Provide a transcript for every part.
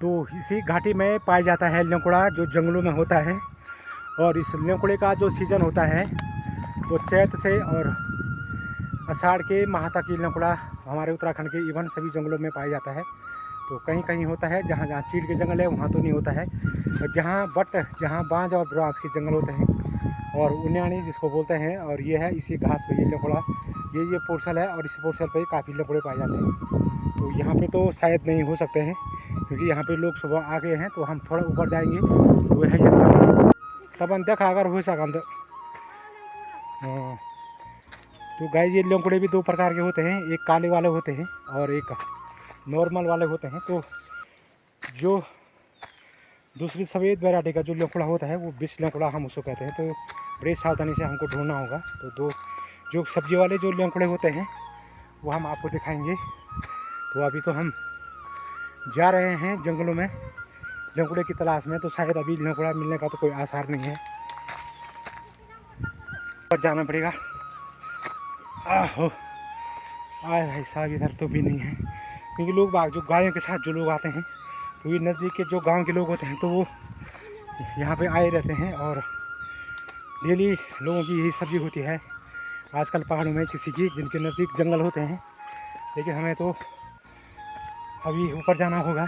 तो इसी घाटी में पाया जाता है लंकुड़ा, जो जंगलों में होता है। और इस लंकुड़े का जो सीज़न होता है वो चैत से और आषाढ़ के माह तक ये लंकुड़ा हमारे उत्तराखंड के इवन सभी जंगलों में पाया जाता है। तो कहीं कहीं होता है, जहाँ जहाँ चीड़ के जंगल है वहाँ तो नहीं होता है, और जहाँ बांज और ब्रांस के जंगल होते हैं और उन्याणी जिसको बोलते हैं, और ये है इसी घास पे ये लंकुड़ा, ये पोर्सल है और इस पोर्सल पे काफ़ी लंकुड़े पाए जाते हैं। तो यहाँ पे तो शायद नहीं हो सकते हैं, क्योंकि यहाँ पे लोग सुबह आ गए हैं। तो हम थोड़ा ऊपर जाएंगे, वो है यहाँ तब देखा अगर हो सका। तो गाइस, ये लंकुड़े भी दो प्रकार के होते हैं, एक काले वाले होते हैं और एक नॉर्मल वाले होते हैं। तो जो दूसरी सफ़ेद वैरायटी का जो लंकुड़ा होता है वो विष लंकुड़ा हम उसको कहते हैं। तो बड़ी सावधानी से हमको ढूंढना होगा। तो दो जो सब्जी वाले जो लंकुड़े होते हैं वो हम आपको दिखाएंगे। तो अभी तो हम जा रहे हैं जंगलों में लंकुड़े की तलाश में, तो शायद अभी लंकुड़ा मिलने का तो कोई आसार नहीं है, पर जाना पड़ेगा। आहो आए भाई साहब, इधर तो भी नहीं है, क्योंकि लोग बाग जो गायों के साथ जो लोग आते हैं, तो ये नज़दीक के जो गांव के लोग होते हैं तो वो यहाँ पे आए रहते हैं और डेली लोगों की यही सब्जी होती है आजकल पहाड़ों में किसी की, जिनके नज़दीक जंगल होते हैं। लेकिन हमें तो अभी ऊपर जाना होगा।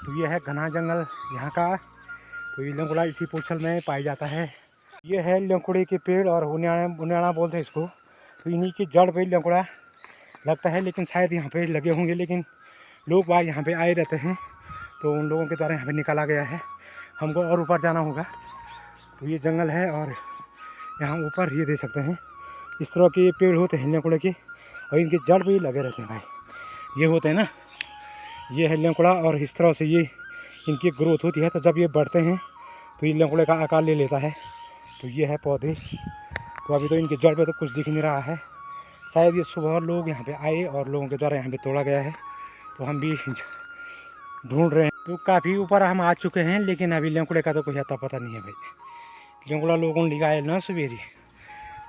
तो ये है घना जंगल यहाँ का। तो ये लंकुड़ा इसी पोछल में पाया जाता है। ये है लंकुड़े के पेड़ और उन्याणा बोलते हैं इसको। तो इन्हीं की जड़ पे लंकुड़ा लगता है, लेकिन शायद यहाँ पे लगे होंगे, लेकिन लोग बाहर यहाँ पे आए रहते हैं, तो उन लोगों के द्वारा यहाँ पे निकाला गया है। हमको और ऊपर जाना होगा। तो ये जंगल है और यहाँ ऊपर ये देख सकते हैं इस तरह के पेड़ होते हैं लंकुड़े के, और इनके जड़ भी लगे रहते हैं भाई। ये होते हैं ना, ये है लंकुड़ा, और इस तरह से ये इनकी ग्रोथ होती है। तो जब ये बढ़ते हैं तो ये लंकुड़े का आकार ले लेता है। तो ये है पौधे। तो अभी तो इनके जड़ पे तो कुछ दिख नहीं रहा है, शायद ये सुबह लोग यहाँ पे आए और लोगों के द्वारा यहाँ पे तोड़ा गया है। तो हम भी ढूंढ रहे हैं। तो काफ़ी ऊपर हम आ चुके हैं, लेकिन अभी लंकुड़े का तो कोई आता पता नहीं है भाई। लंकुड़ा लोगों ने लगाया ना सवेरे,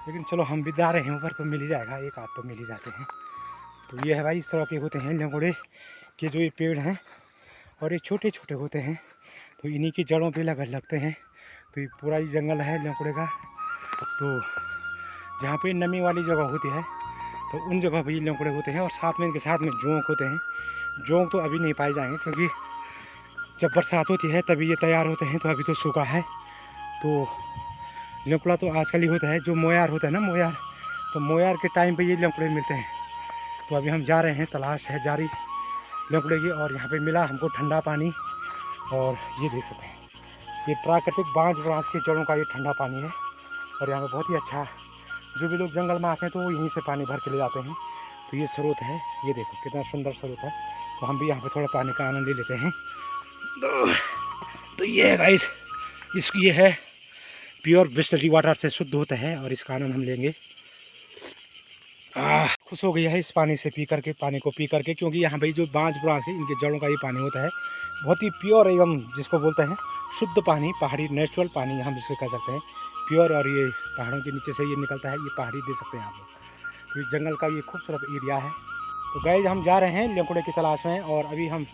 लेकिन चलो हम भी जा रहे हैं ऊपर, तो मिल ही जाएगा, एक आध तो मिल ही जाते हैं। तो ये है भाई, इस तरह के होते हैं लंकुड़े के जो ये पेड़ हैं, और ये छोटे छोटे होते हैं। तो इन्हीं की जड़ों पे लगते हैं। तो ये पूरा ही जंगल है लंकुड़े का। तो जहाँ पे नमी वाली जगह होती है तो उन जगह पे लंकुड़े होते हैं, और साथ में इनके साथ में जोंक होते हैं। जोंक तो अभी नहीं पाए जाएंगे, क्योंकि जब बरसात होती है तभी ये तैयार होते हैं। तो अभी तो सूखा है। तो लंकुड़ा तो आजकल ही होता है। जो मोयार होता है ना, मोयार, तो मोयार के टाइम पे ये लंकुड़े मिलते हैं। तो अभी हम जा रहे हैं, तलाश है जारी लंकुड़े की। और यहाँ पे मिला हमको ठंडा पानी, और ये देख सकते हैं ये प्राकृतिक बांज ब्रांस की जड़ों का ये ठंडा पानी है। और यहाँ पे बहुत ही अच्छा, जो भी लोग जंगल में आते हैं तो वो यहीं से पानी भर के ले जाते हैं। तो ये स्रोत है, ये देखो कितना सुंदर स्रोत है। तो हम भी यहाँ पे थोड़ा पानी का आनंद ले लेते हैं। तो ये है गाइस, ये है प्योर बिस्लरी वाटर से शुद्ध होता है, और इसका आनंद हम लेंगे। खुश हो गया है इस पानी से पी करके, पानी को पी करके, क्योंकि यहाँ पे जो बांज ब्रांच है इनके जड़ों का ये पानी होता है, बहुत ही प्योर एकदम, जिसको बोलते हैं शुद्ध पानी, पहाड़ी नेचुरल पानी हम इसको कह सकते हैं प्योर। और ये पहाड़ों के नीचे से ये निकलता है, ये पहाड़ी दे सकते हैं आप लोग। तो ये जंगल का ये खूबसूरत एरिया है। तो गाइस, हम जा रहे हैं लंकुड़े की तलाश में, और अभी हम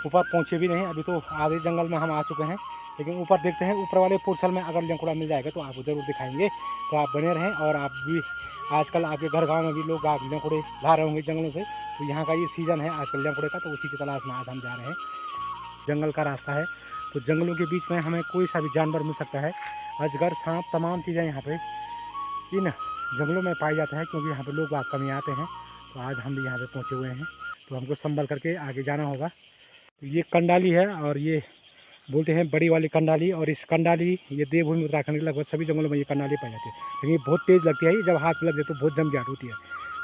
ऊपर पहुँचे भी नहीं, अभी तो आधे जंगल में हम आ चुके हैं। लेकिन ऊपर देखते हैं, ऊपर वाले पोर्शन में अगर लंकुड़ा मिल जाएगा तो आपको ज़रूर दिखाएंगे। तो आप बने रहें। और आप भी आजकल आपके घर गाँव में भी लोग आग लंकुड़े ला रहे होंगे जंगलों से। तो यहाँ का ये सीज़न है आजकल लंकुड़े का, तो उसी की तलाश में आज हम जा रहे हैं। जंगल का रास्ता है, तो जंगलों के बीच में हमें कोई सा भी जानवर मिल सकता है। अजगर, सांप, तमाम चीज़ें यहाँ पे इन जंगलों में पाई जाता है, क्योंकि यहाँ पे लोग बाग कमी आते हैं। तो आज हम भी यहाँ पे पहुँचे हुए हैं, तो हमको संभल करके आगे जाना होगा। तो ये कंडाली है, और ये बोलते हैं बड़ी वाली कंडाली। और इस कंडाली, ये देवभूमि उत्तराखंड के लगभग सभी जंगलों में ये कंडाली पाई जाती है, लेकिन ये बहुत तेज़ लगती है। ये जब हाथ में लग जाए तो बहुत जमजाट होती है।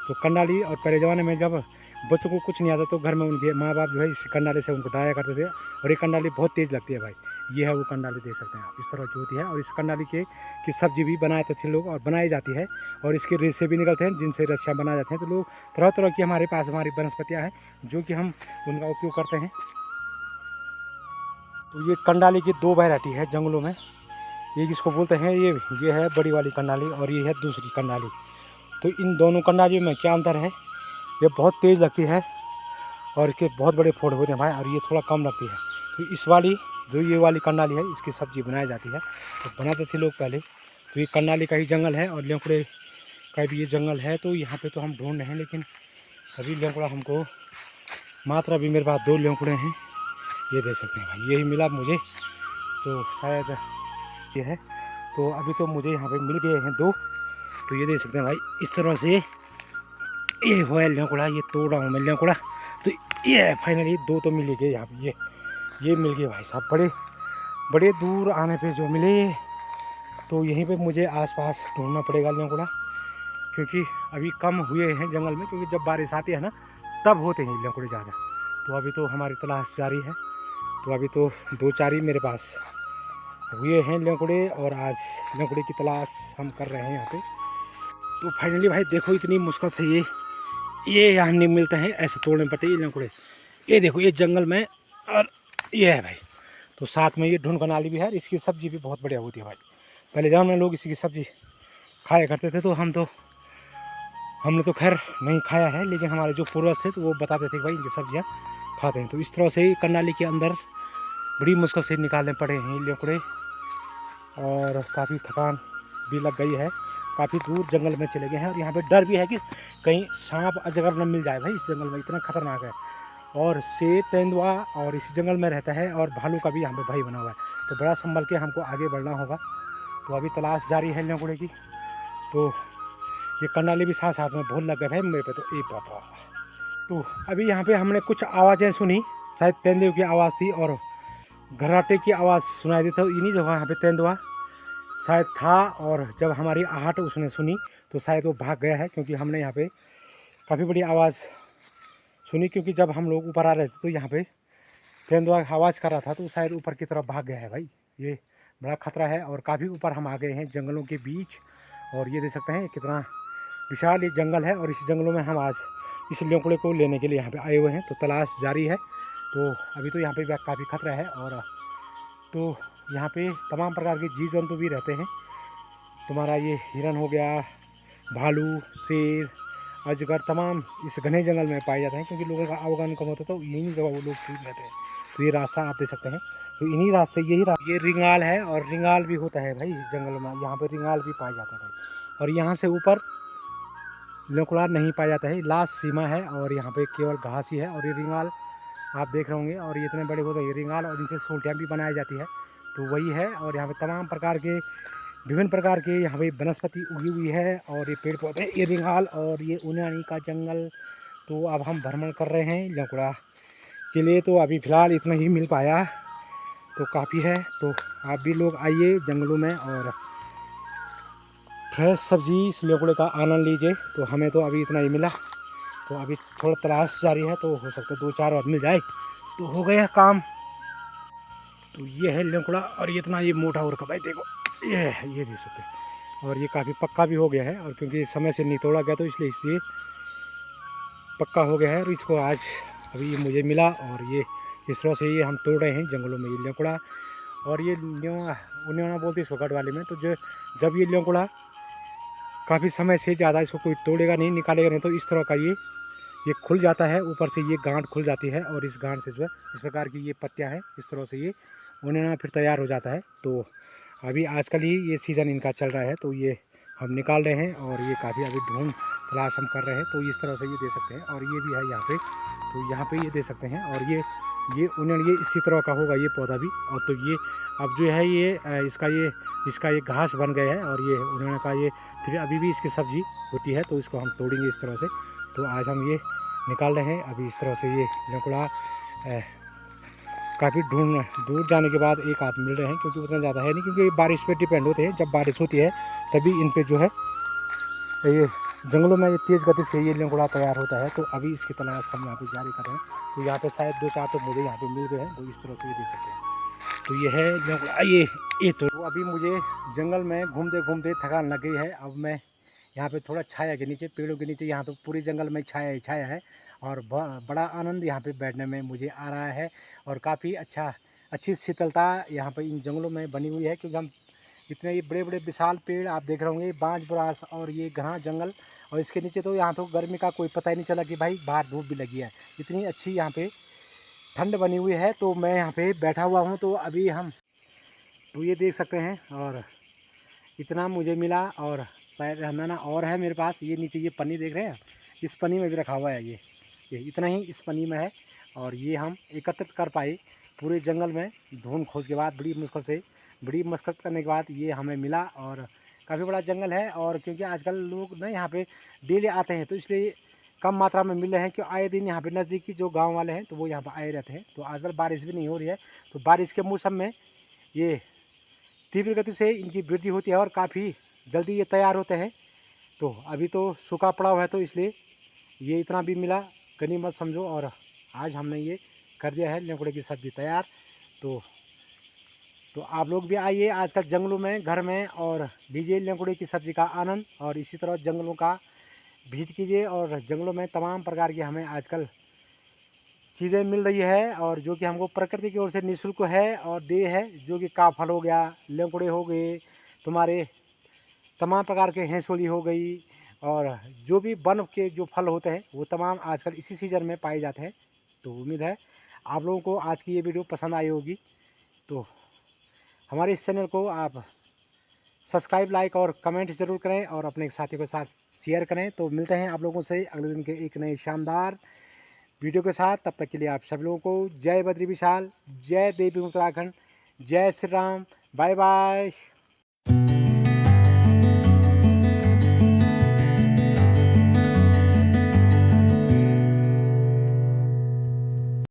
तो कंडाली, और पहले ज़माने में जब बच्चों को कुछ नहीं आता तो घर में उनके माँ बाप जो है इस कंडाली से उनको डाया करते थे। और ये कंडाली बहुत तेज़ लगती है भाई। ये है वो कंडाली, देख सकते हैं आप, इस तरह की होती है। और इस कंडाली की सब्जी भी बनाते थे लोग, और बनाई जाती है। और इसके रेशे भी निकलते हैं, जिनसे रस्सियाँ बनाए जाते हैं। तो लोग तरह तरह की हमारे पास हमारी वनस्पतियाँ हैं, जो कि हम उनका उपयोग करते हैं। तो ये कंडाली की दो वैरायटी है जंगलों में। ये जिसको बोलते हैं, ये है बड़ी वाली कंडाली, और ये है दूसरी कंडाली। तो इन दोनों कंडालियों में क्या अंतर है? ये बहुत तेज़ लगती है, और इसके बहुत बड़े फोड़ होते हैं भाई, और ये थोड़ा कम लगती है। तो इस वाली जो ये वाली कर्नाली है इसकी सब्ज़ी बनाई जाती है, तो बनाते थे लोग पहले। तो ये कर्नाली का ही जंगल है और लेंकुड़े का भी ये जंगल है। तो यहाँ पे तो हम ढूंढ रहे हैं, लेकिन अभी लेंकुड़ा हमको मात्र अभी मेरे पास 2 लेंकुड़े हैं, ये देख सकते हैं भाई, यही मिला मुझे। तो शायद ये है, तो अभी तो मुझे यहाँ पे मिल गए हैं 2। तो ये देख सकते हैं भाई, इस तरह से ये हुआ है लेंकुड़ा, ये तोड़ रहा हूँ मैं लेंकुड़ा। तो ये फाइनली 2 तो मिल गए यहाँ पे, ये मिल गए भाई साहब। बड़े दूर आने पे जो मिले, तो यहीं पे मुझे आसपास ढूंढना पड़ेगा लेंकुड़ा, क्योंकि अभी कम हुए हैं जंगल में, क्योंकि जब बारिश आती है ना तब होते हैं लेंकुड़े ज़्यादा। तो अभी तो हमारी तलाश जारी है। तो अभी तो 2-4 ही मेरे पास हुए हैं लेंकुड़े, और आज लेंकुड़े की तलाश हम कर रहे हैं यहाँ पे। तो फाइनली भाई देखो, इतनी मुश्किल से ये यहाँ नहीं मिलते हैं, ऐसे तोड़ने पड़ते ये लेंकुड़े। ये देखो, ये जंगल में, और ये है भाई। तो साथ में ये ढूंढ कर्नाली भी है, इसकी सब्ज़ी भी बहुत बढ़िया होती है भाई। पहले जब में लोग इसी की सब्ज़ी खाया करते थे, तो हमने तो खैर नहीं खाया है, लेकिन हमारे जो पूर्वज थे तो वो बताते थे कि भाई इनकी सब्जियाँ खाते हैं। तो इस तरह से कर्नाली के अंदर बड़ी मुश्किल से निकालने पड़े हैं लेंकुड़े, और काफ़ी थकान भी लग गई है। काफ़ी दूर जंगल में चले गए हैं, और यहाँ पे डर भी है कि कहीं सांप अजगर न मिल जाए भाई, इस जंगल में इतना खतरनाक है। और शेर, तेंदुआ और इसी जंगल में रहता है, और भालू का भी यहाँ पे भाई बना हुआ है। तो बड़ा संभल के हमको आगे बढ़ना होगा। तो अभी तलाश जारी है लेंकुड़े की। तो ये कर्नाली भी साथ साथ में बहुत लग गए भाई मेरे पे। तो एक बाबा, तो अभी यहाँ पे हमने कुछ आवाज़ें सुनी, शायद तेंदुए की आवाज़ थी और घर्राटे की आवाज़ सुनाई दी। तो इन्हीं जगह यहाँ पे तेंदुआ शायद था, और जब हमारी आहट उसने सुनी तो शायद वो भाग गया है, क्योंकि हमने यहाँ पे काफ़ी बड़ी आवाज़ सुनी। क्योंकि जब हम लोग ऊपर आ रहे थे तो यहाँ पे तेंदुआ आवाज़ कर रहा था, तो शायद ऊपर की तरफ भाग गया है भाई। ये बड़ा खतरा है, और काफ़ी ऊपर हम आ गए हैं जंगलों के बीच। और ये देख सकते हैं कितना विशाल ये जंगल है, और इस जंगलों में हम आज इस लेंकुड़े को लेने के लिए यहाँ पे आए हुए हैं। तो तलाश जारी है। तो अभी तो यहाँ पे काफ़ी खतरा है, और तो यहाँ पे तमाम प्रकार के जीव जंतु भी रहते हैं। तुम्हारा ये हिरन हो गया, भालू, शेर, अजगर, तमाम इस घने जंगल में पाए जाते हैं, क्योंकि लोगों का आवागमन कम होता है, तो यहीं जगह वो लोग सीख रहते हैं। तो ये रास्ता आप देख सकते हैं, तो इन्हीं रास्ते ये रिंगाल है, और रिंगाल भी होता है भाई इस जंगल में। यहाँ पे रिंगाल भी पाया जाता है भाई, और यहाँ से ऊपर लेंकुड़ा नहीं पाया जाता है, लास्ट सीमा है, और यहाँ पे केवल घास ही है। और ये रिंगाल आप देख रहे होंगे, और ये इतने बड़े होते हैं ये रिंगाल, और इनसे सोल्टियाँ भी बनाई जाती है। तो वही है, और यहाँ पे तमाम प्रकार के विभिन्न प्रकार के यहाँ पे वनस्पति उगी हुई है, और ये पेड़ पौधे, ये रिंगाल और ये ऊनानी का जंगल। तो अब हम भ्रमण कर रहे हैं लेंकुड़ा के लिए। तो अभी फ़िलहाल इतना ही मिल पाया, तो काफ़ी है। तो आप भी लोग आइए जंगलों में, और फ्रेश सब्जी इस लेंकुड़े का आनंद लीजिए। तो हमें तो अभी इतना ही मिला, तो अभी थोड़ा तलाश जारी है, तो हो सकता है 2-4 और मिल जाए तो हो गया काम। तो ये है लेंकुड़ा, और ये इतना ये मोटा हो रखा भाई, देखो ये देख सकते हैं। और ये काफ़ी पक्का भी हो गया है, और क्योंकि समय से नहीं तोड़ा गया तो इसलिए पक्का हो गया है। और इसको आज अभी ये मुझे मिला, और ये इस तरह से ये हम तोड़ रहे हैं जंगलों में ये लेंकुड़ा। और ये उन्होंने बोलते हैं सोकट वाले में। तो जब ये लेंकुड़ा काफ़ी समय से ज़्यादा इसको कोई तोड़ेगा नहीं, निकालेगा नहीं, तो इस तरह का ये खुल जाता है, ऊपर से ये गांठ खुल जाती है, और इस गांठ से जो है इस प्रकार की ये पत्तियां हैं, इस तरह से ये उन्हें फिर तैयार हो जाता है। तो अभी आजकल ही ये सीज़न इनका चल रहा है, तो ये हम निकाल रहे हैं, और ये काफ़ी अभी ढूंढ तलाश हम कर रहे हैं। तो इस तरह से ये दे सकते हैं, और ये भी है यहाँ पे, तो यहाँ पे ये दे सकते हैं। और ये ये इसी तरह का होगा ये पौधा भी। और तो ये अब जो है ये इसका ये घास बन गया है, और ये उन्होंने कहा ये फिर अभी भी इसकी सब्जी होती है, तो इसको हम तोड़ेंगे इस तरह से। तो आज हम ये निकाल रहे हैं अभी इस तरह से। ये लेंकुड़ा काफ़ी दूर जाने के बाद एक हाथ मिल रहे हैं, क्योंकि उतना ज़्यादा है नहीं, क्योंकि बारिश पे डिपेंड होते हैं। जब बारिश होती है तभी इन पे जो है ये जंगलों में ये तेज़ गति से ये लेंकुड़ा तैयार होता है। तो अभी इसकी तलाश हम यहाँ पे जारी कर रहे हैं। तो यहाँ पे शायद 2-4 तो मुझे यहाँ पे मिल गए हैं, तो इस तरह से ये दे सकते हैं। तो ये है लेंकुड़ा, ये तो अभी मुझे जंगल में घूमते घूमते थकान लग गई है। अब मैं यहाँ पे थोड़ा छाया के नीचे, पेड़ों के नीचे, यहाँ तो पूरे जंगल में छाया ही छाया है, और बड़ा आनंद यहाँ पे बैठने में मुझे आ रहा है। और काफ़ी अच्छी शीतलता यहाँ पे इन जंगलों में बनी हुई है, क्योंकि हम इतने ये बड़े बड़े विशाल पेड़ आप देख रहे होंगे, बांज बुरास और ये घना जंगल, और इसके नीचे तो यहाँ तो गर्मी का कोई पता ही नहीं चला कि भाई बाहर धूप भी लगी है। इतनी अच्छी यहाँ पे ठंड बनी हुई है, तो मैं यहाँ पे बैठा हुआ हूँ। तो अभी हम तो ये देख सकते हैं, और इतना मुझे मिला, और शायद हमें और है मेरे पास। ये नीचे ये पन्नी देख रहे हैं, इस पन्नी में भी रखा हुआ है। ये इतना ही इस पन्नी में है, और ये हम एकत्रित कर पाए पूरे जंगल में ढूंढ खोज के बाद, बड़ी मशक्क़त करने के बाद ये हमें मिला। और काफ़ी बड़ा जंगल है, और क्योंकि आजकल लोग ना यहाँ पे डेली आते हैं, तो इसलिए कम मात्रा में मिल रहे हैं। क्यों आए दिन यहाँ पे नज़दीकी जो गांव वाले हैं, तो वो यहाँ पर आए रहते हैं। तो आजकल बारिश भी नहीं हो रही है, तो बारिश के मौसम में ये तीव्र गति से इनकी वृद्धि होती है, और काफ़ी जल्दी ये तैयार होते हैं। तो अभी तो सूखा पड़ा हुआ है, तो इसलिए ये इतना भी मिला, गनीमत समझो। और आज हमने ये कर दिया है लेंकुड़े की सब्ज़ी तैयार। तो आप लोग भी आइए आजकल जंगलों में, घर में, और लीजिए लेंकुड़े की सब्ज़ी का आनंद। और इसी तरह जंगलों का विजिट कीजिए, और जंगलों में तमाम प्रकार की हमें आजकल चीज़ें मिल रही है, और जो कि हमको प्रकृति की ओर से निःशुल्क है और दे है। जो कि काफल हो गया, लेंकुड़े हो गए, तुम्हारे तमाम प्रकार के हेंसोली हो गई, और जो भी वन के जो फल होते हैं वो तमाम आजकल इसी सीज़न में पाए जाते हैं। तो उम्मीद है आप लोगों को आज की ये वीडियो पसंद आई होगी। तो हमारे इस चैनल को आप सब्सक्राइब, लाइक और कमेंट ज़रूर करें, और अपने साथियों के साथ शेयर करें। तो मिलते हैं आप लोगों से अगले दिन के एक नए शानदार वीडियो के साथ। तब तक के लिए आप सब लोगों को जय बद्री विशाल, जय देवी उत्तराखंड, जय श्री राम, बाय बाय।